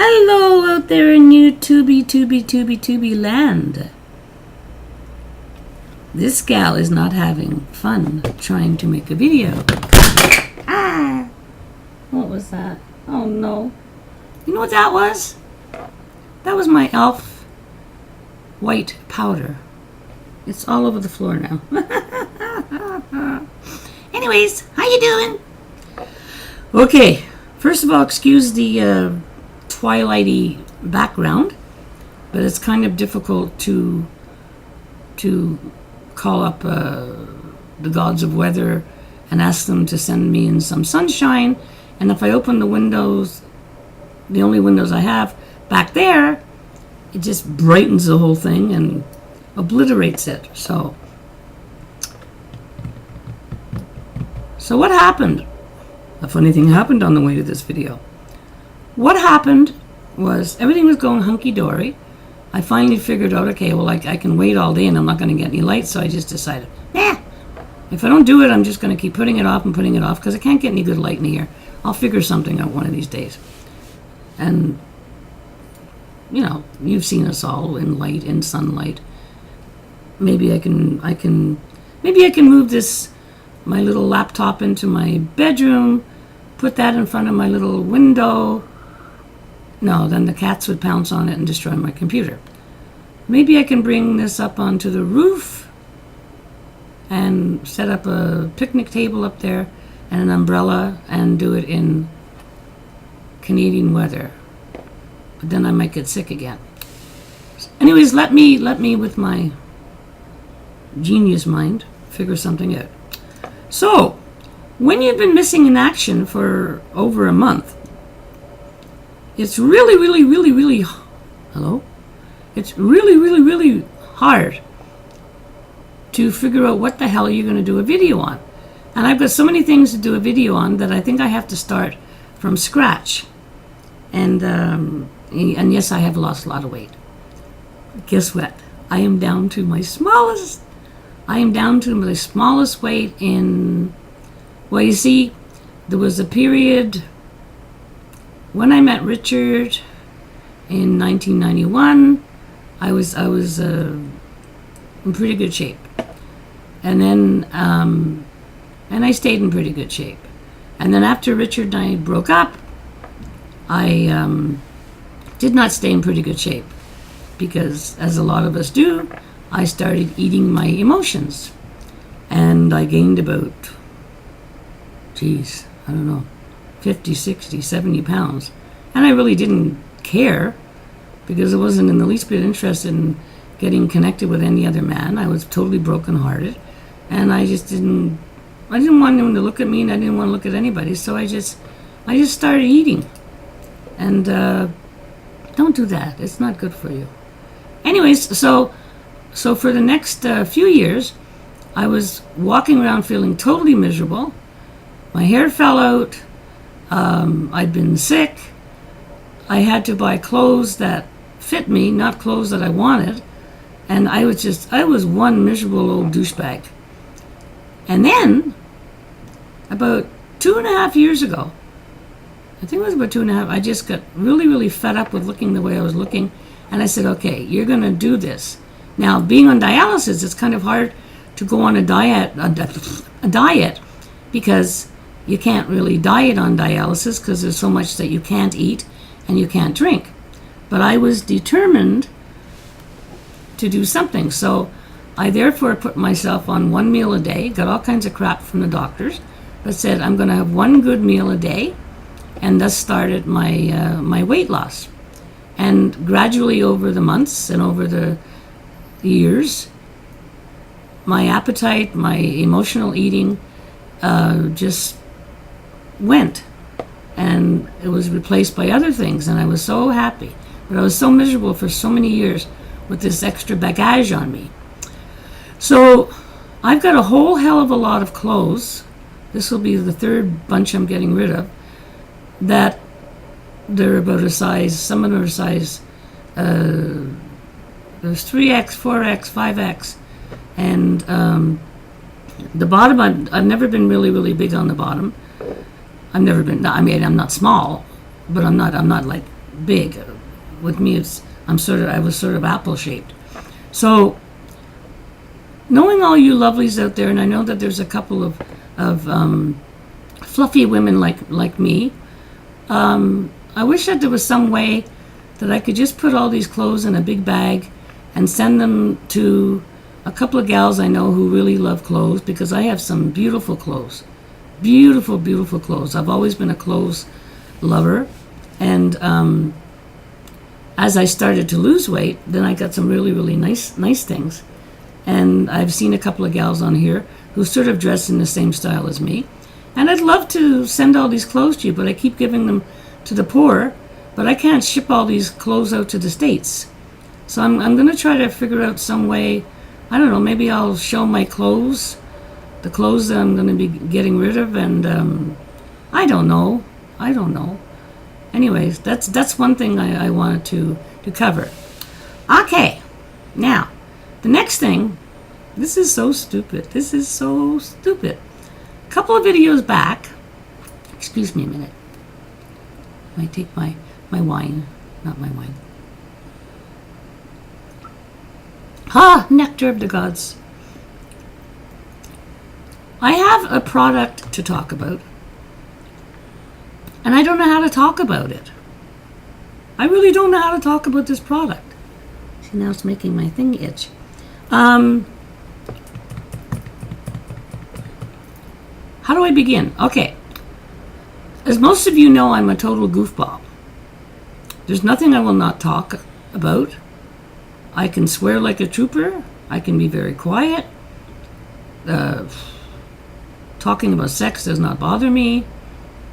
Hello out there in YouTubey land. This gal is not having fun trying to make a video. Ah! What was that? Oh no. You know what that was? That was my e.l.f. white powder. It's all over the floor now. Anyways, how you doing? Okay, first of all, excuse the twilighty background, but it's kind of difficult to call up the gods of weather and ask them to send me in some sunshine, and if I open the windows, the only windows I have back there, it just brightens the whole thing and obliterates it. So what happened? A funny thing happened on the way to this video. What happened was everything was going hunky-dory. I finally figured out, okay, well, I can wait all day and I'm not going to get any light, so I just decided, if I don't do it, I'm just going to keep putting it off and putting it off because I can't get any good light in here. I'll figure something out one of these days. And, you know, you've seen us all in light, in sunlight. Maybe I can move this, my little laptop into my bedroom, put that in front of my little window. No, then the cats would pounce on it and destroy my computer. Maybe I can bring this up onto the roof and set up a picnic table up there and an umbrella and do it in Canadian weather. But then I might get sick again. Anyways, let me with my genius mind figure something out. So, when you've been missing in action for over a month, it's really hard to figure out what the hell you're going to do a video on. And I've got so many things to do a video on that I think I have to start from scratch. And yes, I have lost a lot of weight. Guess what? I am down to my smallest weight in, well, you see, there was a period when I met Richard in 1991. I was in pretty good shape, and then and I stayed in pretty good shape. And then after Richard and I broke up, I did not stay in pretty good shape because, as a lot of us do, I started eating my emotions, and I gained about, I don't know, 50, 60, 70 pounds. And I really didn't care because I wasn't in the least bit interested in getting connected with any other man. I was totally brokenhearted, and I didn't want him to look at me, and I didn't want to look at anybody. So I just started eating. And don't do that. It's not good for you. Anyways, so for the next few years, I was walking around feeling totally miserable. My hair fell out. I'd been sick. I had to buy clothes that fit me, not clothes that I wanted. And I was one miserable old douchebag. And then, about 2.5 years ago, I think it was about 2.5, I just got really fed up with looking the way I was looking. And I said, okay, you're going to do this. Now, being on dialysis, it's kind of hard to go on a diet because you can't really diet on dialysis because there's so much that you can't eat and you can't drink. But I was determined to do something. So I therefore put myself on one meal a day, got all kinds of crap from the doctors, but said I'm going to have one good meal a day, and thus started my weight loss. And gradually over the months and over the years, my appetite, my emotional eating just went, and it was replaced by other things, and I was so happy. But I was so miserable for so many years with this extra baggage on me. So I've got a whole hell of a lot of clothes. This will be the third bunch I'm getting rid of, that they're about a size, some of them are a size, there's 3X, 4X, 5X, and the bottom, I've never been really big on the bottom. I've never been, I mean, I'm not small, but I'm not like big. With me, I was sort of apple shaped. So, knowing all you lovelies out there, and I know that there's a couple of fluffy women like me. I wish that there was some way that I could just put all these clothes in a big bag and send them to a couple of gals I know who really love clothes, because I have some beautiful clothes. Beautiful, beautiful clothes. I've always been a clothes lover. And as I started to lose weight, then I got some really, really nice things. And I've seen a couple of gals on here who sort of dress in the same style as me. And I'd love to send all these clothes to you, but I keep giving them to the poor. But I can't ship all these clothes out to the States. So I'm going to try to figure out some way. I don't know, maybe I'll show my clothes, the clothes that I'm going to be getting rid of, and I don't know. Anyways, that's one thing I wanted to cover. Okay, now, the next thing, this is so stupid. A couple of videos back, excuse me a minute. I take my wine, not my wine. Nectar of the gods. I have a product to talk about, and I don't know how to talk about it. I really don't know how to talk about this product. See, now it's making my thing itch. How do I begin? Okay. As most of you know, I'm a total goofball. There's nothing I will not talk about. I can swear like a trooper. I can be very quiet. Talking about sex does not bother me.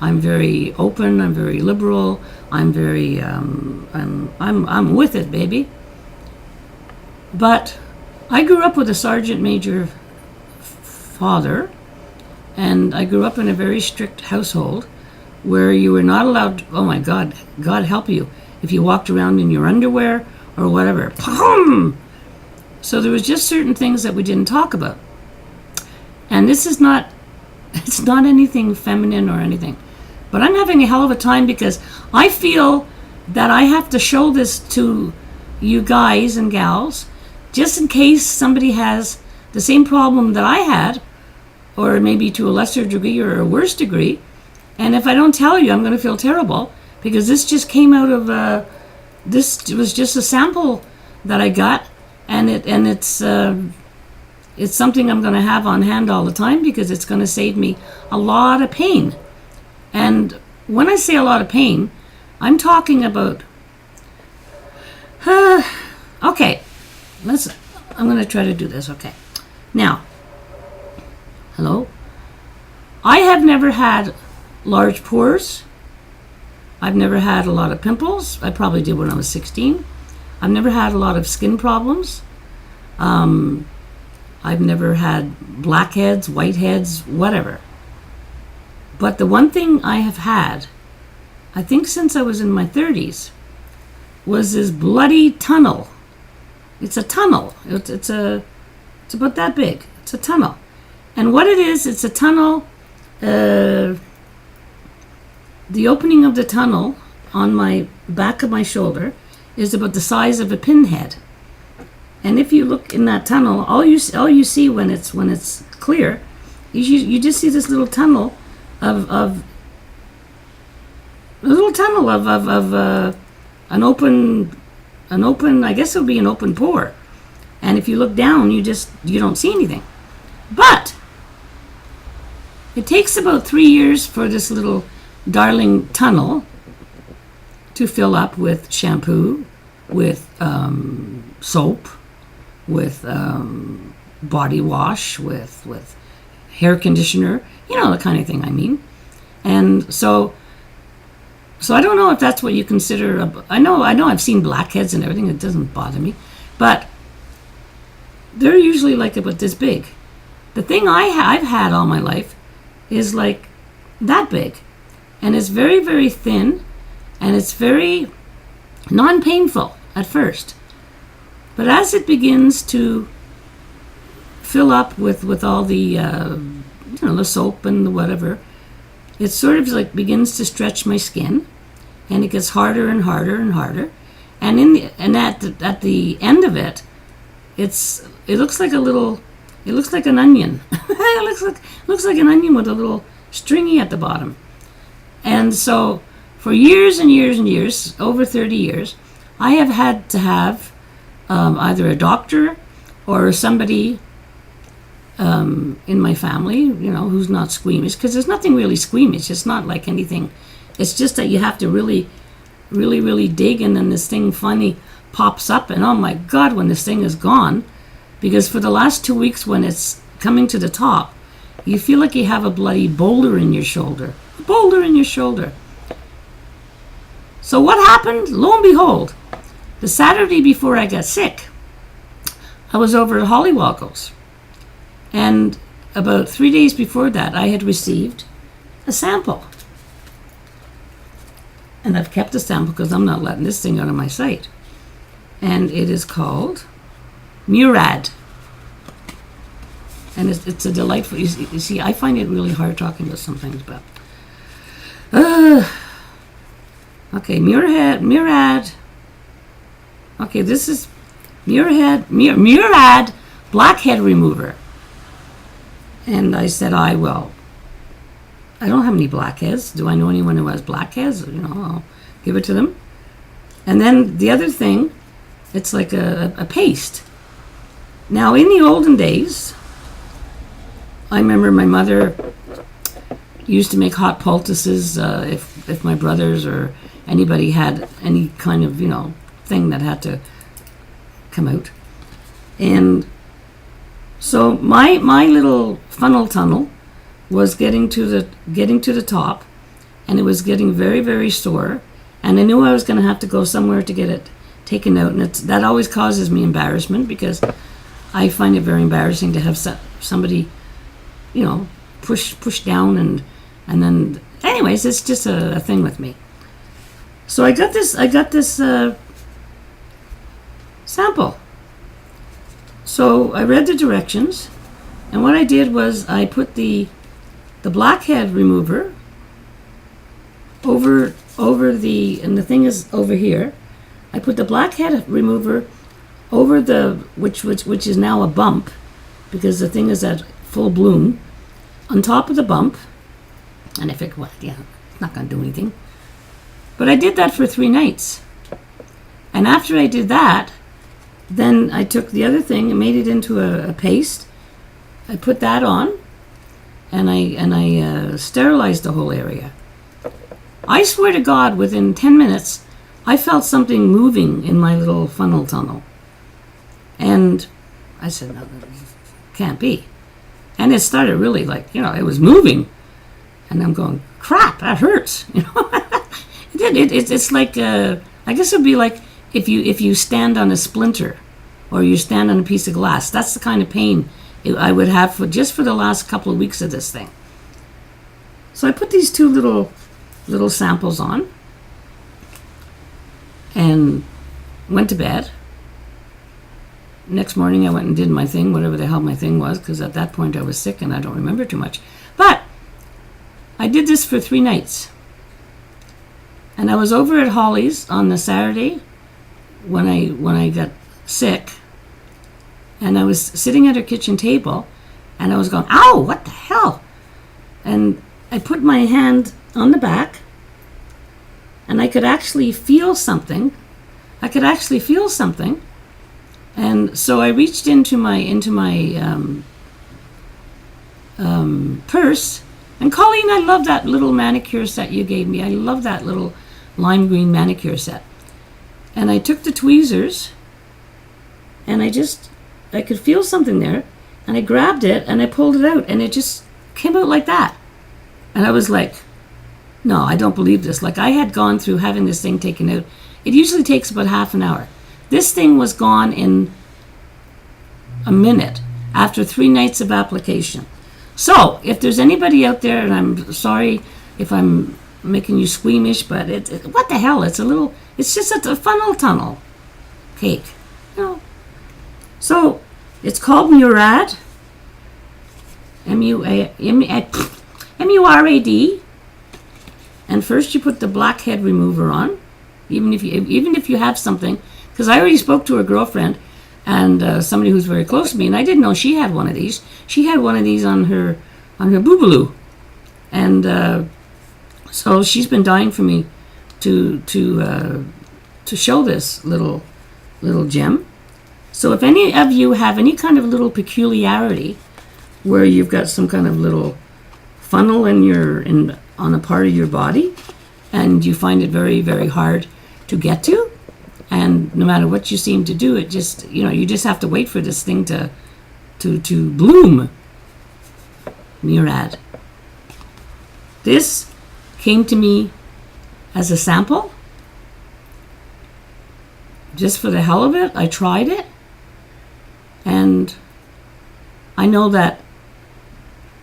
I'm very open. I'm very liberal. I'm very I'm with it, baby. But I grew up with a sergeant major father, and I grew up in a very strict household where you were not allowed to, oh my God, God help you, if you walked around in your underwear or whatever. So there was just certain things that we didn't talk about. And this is not, it's not anything feminine or anything. But I'm having a hell of a time because I feel that I have to show this to you guys and gals just in case somebody has the same problem that I had, or maybe to a lesser degree or a worse degree. And if I don't tell you, I'm going to feel terrible because this just came out of, this was just a sample that I got, and it's something I'm going to have on hand all the time because it's going to save me a lot of pain. And when I say a lot of pain, I'm talking about, okay, I'm going to try to do this, okay. Now, hello? I have never had large pores. I've never had a lot of pimples. I probably did when I was 16. I've never had a lot of skin problems. I've never had blackheads, whiteheads, whatever. But the one thing I have had, I think since I was in my 30s, was this bloody tunnel. It's a tunnel. It's about that big. It's a tunnel. And what it is, it's a tunnel. The opening of the tunnel on my back of my shoulder is about the size of a pinhead. And if you look in that tunnel, all you see when it's clear, you just see this little tunnel of an open, I guess it would be an open pore. And if you look down, you don't see anything. But it takes about 3 years for this little darling tunnel to fill up with shampoo, with soap, with body wash, with hair conditioner, you know, the kind of thing I mean. And so I don't know if that's what you consider I know I've seen blackheads and everything. It doesn't bother me, but they're usually like about this big. The thing I've had all my life is like that big, and it's very, very thin, and it's very non-painful at first. But as it begins to fill up with all the the soap and the whatever, it sort of like begins to stretch my skin, and it gets harder and harder and harder. And at the end of it, it looks like an onion. It looks like an onion with a little stringy at the bottom. And so for years and years and years, over 30 years, I have had to have either a doctor or somebody in my family, who's not squeamish, because there's nothing really squeamish. It's not like anything. It's just that you have to really, really, really dig, and then this thing finally pops up, and oh my God, when this thing is gone, because for the last 2 weeks when it's coming to the top, you feel like you have a bloody boulder in your shoulder. A boulder in your shoulder. So what happened? Lo and behold, the Saturday before I got sick, I was over at Hollywoggles. And about 3 days before that, I had received a sample. And I've kept the sample because I'm not letting this thing out of my sight. And it is called Murad. And it's a delightful, you see, I find it really hard talking about some things, but okay, Murad. Okay, this is Murad blackhead remover. And I said, I don't have any blackheads. Do I know anyone who has blackheads? I'll give it to them. And then the other thing, it's like a paste. Now, in the olden days, I remember my mother used to make hot poultices if my brothers or anybody had any kind of thing that had to come out. And so my little funnel tunnel was getting to the top, and it was getting very, very sore, and I knew I was going to have to go somewhere to get it taken out, and that always causes me embarrassment, because I find it very embarrassing to have somebody push down, and then anyways, it's just a thing with me. So I got this sample. So I read the directions, and what I did was I put the blackhead remover over the, and the thing is over here, I put the blackhead remover over which is now a bump, because the thing is at full bloom, on top of the bump, and I figured, it's not going to do anything. But I did that for 3 nights. And after I did that, then I took the other thing and made it into a paste. I put that on, and I sterilized the whole area. I swear to God, within 10 minutes, I felt something moving in my little funnel tunnel. And I said, no, that can't be. And it started really it was moving. And I'm going, crap, that hurts. It did. It's like, I guess it would be like if you stand on a splinter or you stand on a piece of glass. That's the kind of pain I would have for the last couple of weeks of this thing. So I put these 2 little samples on and went to bed. Next morning I went and did my thing, whatever the hell my thing was, because at that point I was sick and I don't remember too much. But I did this for 3 nights. And I was over at Holly's on the Saturday when I got sick, and I was sitting at her kitchen table, and I was going, ow, what the hell? And I put my hand on the back, and I could actually feel something. And so I reached into my purse, and Colleen, I love that little manicure set you gave me. I love that little lime green manicure set. And I took the tweezers, and I could feel something there, and I grabbed it and I pulled it out, and it just came out like that. And I was like, no, I don't believe this. Like, I had gone through having this thing taken out. It usually takes about half an hour. This thing was gone in a minute after 3 nights of application. So, if there's anybody out there, and I'm sorry if I'm making you squeamish, but what the hell? It's just a funnel tunnel cake. So, it's called Murad, M-U-R-A-D, And first you put the blackhead remover on, even if you have something, because I already spoke to her girlfriend and somebody who's very close to me, and I didn't know she had one of these. She had one of these on her boobaloo, and so she's been dying for me to show this little gem. So if any of you have any kind of little peculiarity where you've got some kind of little funnel on a part of your body, and you find it very, very hard to get to, and no matter what you seem to do, it just, you just have to wait for this thing to bloom. Murad. This came to me as a sample. Just for the hell of it, I tried it. And I know that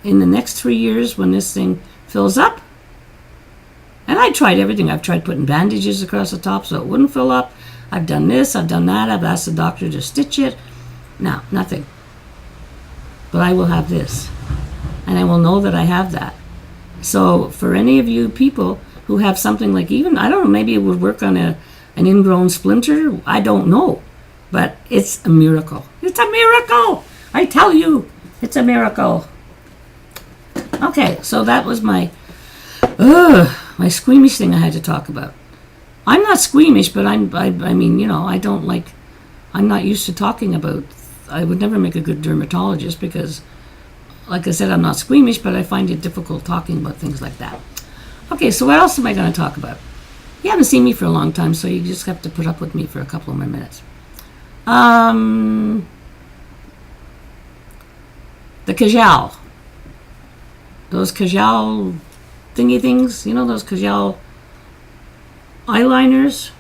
in the next 3 years, when this thing fills up, and I tried everything. I've tried putting bandages across the top so it wouldn't fill up. I've done this, I've done that. I've asked the doctor to stitch it. No, nothing. But I will have this. And I will know that I have that. So for any of you people who have something like, even, I don't know, maybe it would work on an ingrown splinter. I don't know. But it's a miracle. It's a miracle! I tell you, it's a miracle. Okay, so that was my squeamish thing I had to talk about. I'm not squeamish, but I mean, I don't like, I'm not used to talking about, I would never make a good dermatologist because, like I said, I'm not squeamish, but I find it difficult talking about things like that. Okay, so what else am I going to talk about? You haven't seen me for a long time, so you just have to put up with me for a couple of more minutes. The kajal. Those kajal thingy things, those kajal eyeliners.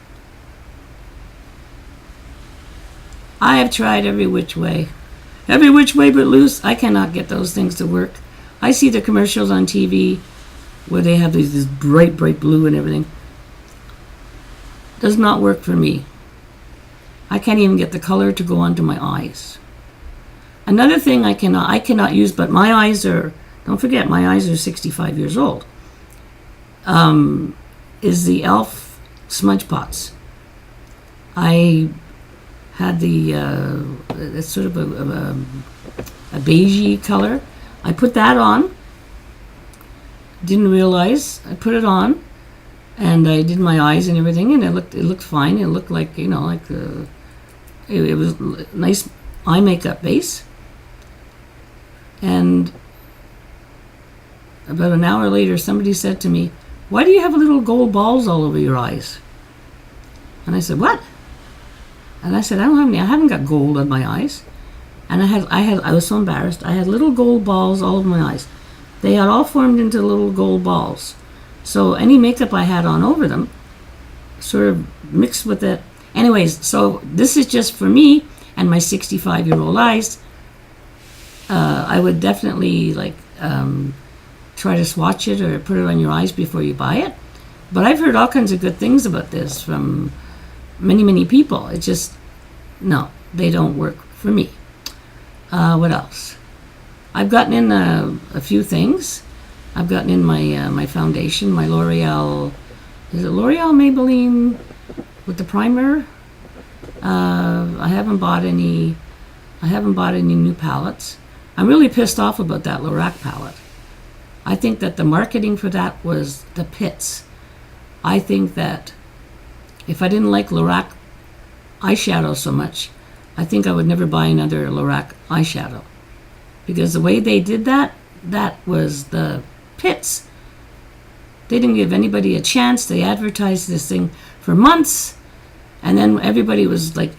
I have tried every which way but loose. I cannot get those things to work. I see the commercials on TV where they have this bright blue and everything. Does not work for me. I can't even get the color to go onto my eyes. Another thing I cannot use, but my eyes are, don't forget, my eyes are 65 years old, is the e.l.f. smudge pots. I had it's sort of a beigey color. I put that on. Didn't realize. I put it on, and I did my eyes and everything, and it looked fine. It looked like, it was nice eye makeup base. And about an hour later, somebody said to me, "Why do you have little gold balls all over your eyes?" And I said, "What?" And I said, "I don't have any. I haven't got gold on my eyes." And I was so embarrassed. I had little gold balls all over my eyes. They had all formed into little gold balls. So any makeup I had on over them sort of mixed with it. Anyways, so this is just for me and my 65-year-old eyes. I would definitely try to swatch it or put it on your eyes before you buy it. But I've heard all kinds of good things about this from many people. It just, no, they don't work for me. What else? I've gotten in a few things. I've gotten in my foundation, my L'Oreal, is it L'Oreal Maybelline with the primer? I haven't bought any new palettes. I'm really pissed off about that Lorac palette. I think that the marketing for that was the pits. I think that if I didn't like Lorac eyeshadow so much, I think I would never buy another Lorac eyeshadow. Because the way they did that was the pits. They didn't give anybody a chance. They advertised this thing for months, and then everybody was like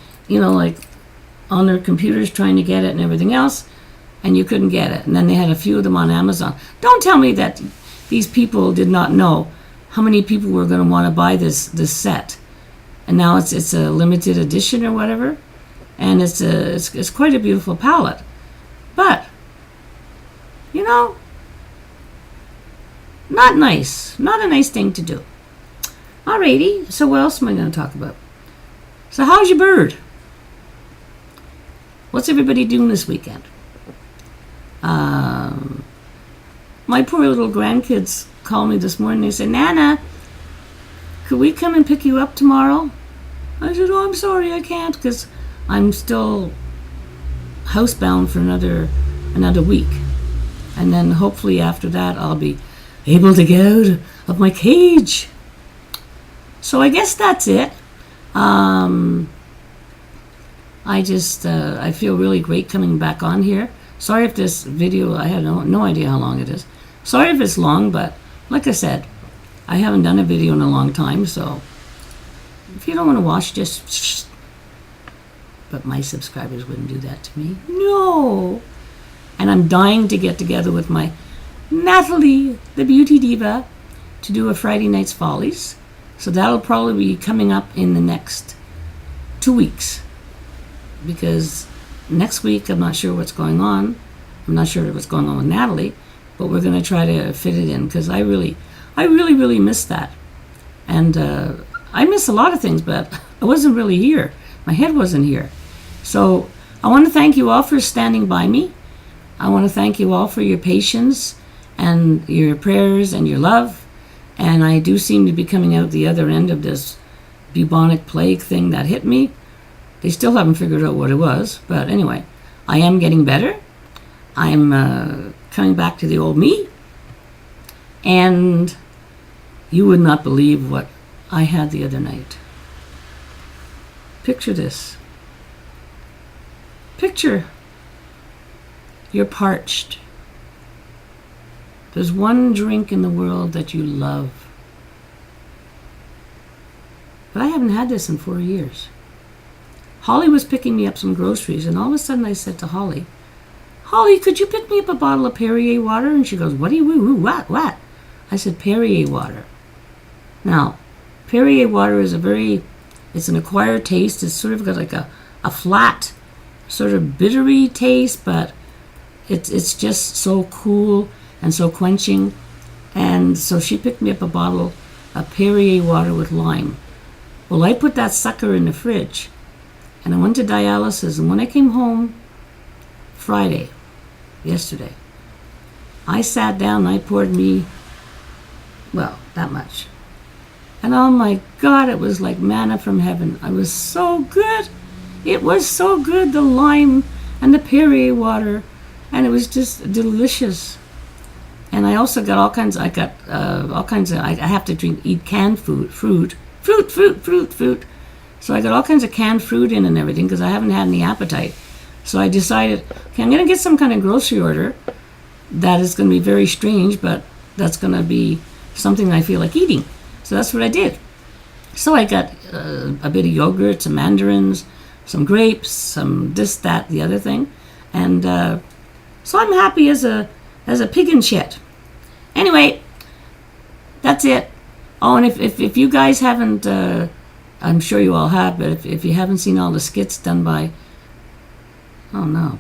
on their computers trying to get it and everything else, and you couldn't get it. And then they had a few of them on Amazon. Don't tell me that these people did not know how many people were going to want to buy this set, and now it's a limited edition or whatever, and it's quite a beautiful palette, but not nice. Not a nice thing to do. Alrighty, so what else am I going to talk about? So how's your bird? What's everybody doing this weekend? My My poor little grandkids called me this morning. They said, Nana, could we come and pick you up tomorrow? I said, oh, I'm sorry, I can't, because I'm still housebound for another week. And then hopefully after that I'll be able to get out of my cage. So I guess that's it. I feel really great coming back on here. Sorry if this video, I have no idea how long it is. Sorry if it's long, but like I said, I haven't done a video in a long time, so if you don't want to watch, just but my subscribers wouldn't do that to me. No. And I'm dying to get together with my Natalie, the beauty diva, to do a Friday Night's Follies. So that'll probably be coming up in the next 2 weeks. Because next week, I'm not sure what's going on. I'm not sure what's going on with Natalie, but we're going to try to fit it in because I really miss that. And I miss a lot of things, but I wasn't really here. My head wasn't here. So I want to thank you all for standing by me. I want to thank you all for your patience and your prayers and your love. And I do seem to be coming out the other end of this bubonic plague thing that hit me. They still haven't figured out what it was. But anyway, I am getting better. I'm coming back to the old me. And you would not believe what I had the other night. Picture this. Picture you're parched. There's one drink in the world that you love. But I haven't had this in 4 years. Holly was picking me up some groceries, and all of a sudden I said to Holly, Holly, could you pick me up a bottle of Perrier water? And she goes, what? What? I said, Perrier water. Now, Perrier water is it's an acquired taste. It's sort of got like a flat, sort of bittery taste, but it's just so cool and so quenching. And so she picked me up a bottle of Perrier water with lime. Well, I put that sucker in the fridge, and I went to dialysis, and when I came home Friday, yesterday, I sat down and I poured me, well, that much. And oh my God, it was like manna from heaven. It was so good. It was so good, the lime and the Perrier water, and it was just delicious. And I also got all kinds of, I have to eat canned fruit. So I got all kinds of canned fruit in and everything because I haven't had any appetite. So I decided, okay, I'm going to get some kind of grocery order that is going to be very strange, but that's going to be something I feel like eating. So that's what I did. So I got a bit of yogurt, some mandarins, some grapes, some this, that, the other thing. And so I'm happy as a pig in shit. Anyway, that's it. Oh, and if you guys haven't, I'm sure you all have, but if you haven't seen all the skits done by, oh no.